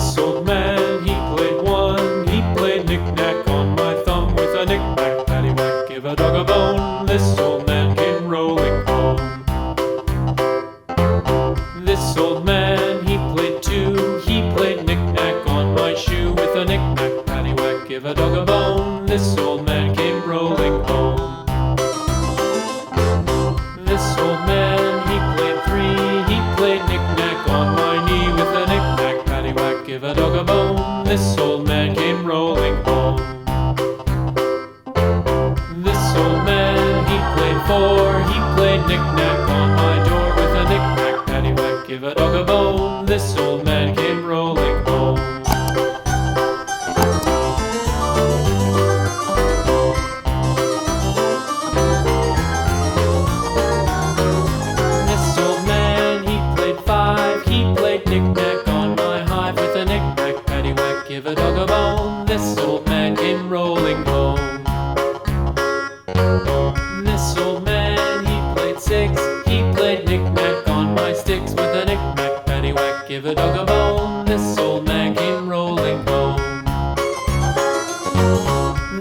This old man, he played one. He played knick-knack on my thumb with a knick-knack, paddywhack, give a dog a bone. This old man came rolling home. This old man, he played two. He played knick-knack on my shoe with a knick-knack, paddywhack, give a dog a bone. This old man came rolling home. This old man, he played three. He played knick-knack on my knee with a knick-knack, paddywhack, give a dog a bone. This old man came rolling home. This old man, he played four. He played knick-knack on my door with a knick-knack, paddywhack, give a dog a bone. This old man came rolling home. This old man, he played five. He played knick-knack on my hive with a knick-knack, paddywhack, give a dog a bone. This old man came rolling home. This old man, he played six. He played knick-knack on my sticks with a knick-knack, paddywhack, give a dog a bone. This old man came rolling home.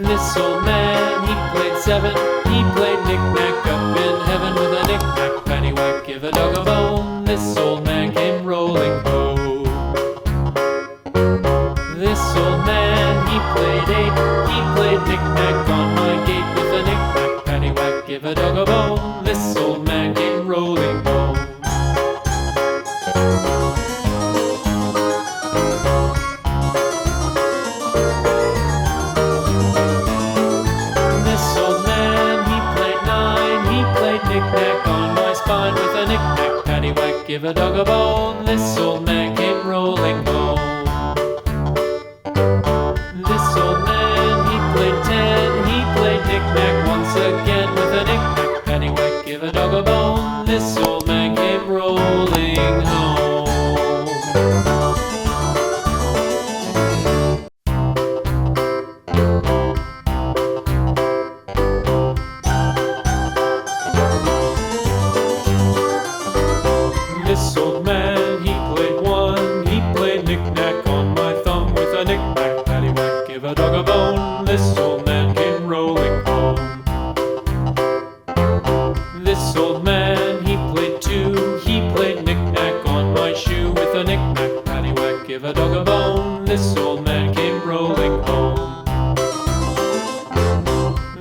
This old man, he played seven. He played knick-knack up in heaven with a knick-knack, paddywhack, give a dog a bone. This old man came rolling home. This old man, he played eight. He played knick-knack on my gate with a knick-knack, paddywhack, give a dog a bone. This old man came rolling home. This old man, he played nine. He played knick-knack on my spine with a knick-knack, paddywhack, give a dog a bone. This old man came rolling home. This old man, he played ten. He played knick-knack once again with a knick-knack, paddywhack, give a dog a bone. This old man came rolling home. This old man, he played one. He played knick-knack on my thumb with a knick-knack, paddywhack, give a dog a bone. This old man came rolling home. This old man, he played two. He played knick-knack on my shoe with a knick-knack, paddywhack, give a dog a bone. This old man came rolling home.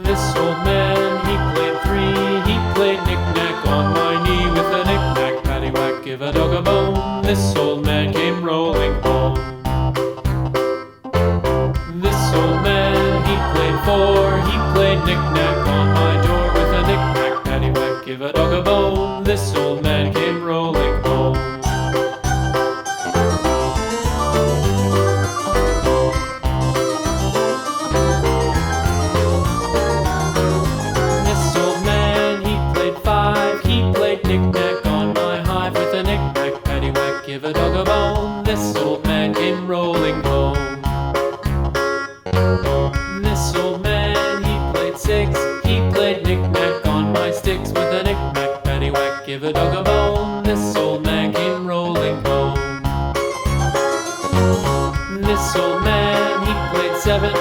This old man, he played three. He played knick-knack on my knee with a knick-knack, paddywhack, give a dog a bone. This old man came rolling home. This old man, he played four. He played knick-knack on my door with a knick-knack, paddywhack, give a dog a bone. This old man came rolling home. This old man, he played five. He played knick-knack on my hive with a knick-knack, paddywhack, give a dog a bone. This old man came rolling home. This old man, he played six. He played knick-knack on my sticks with a knick-knack, paddywhack, give a dog a bone. This old man came rolling home. This old man, he played seven.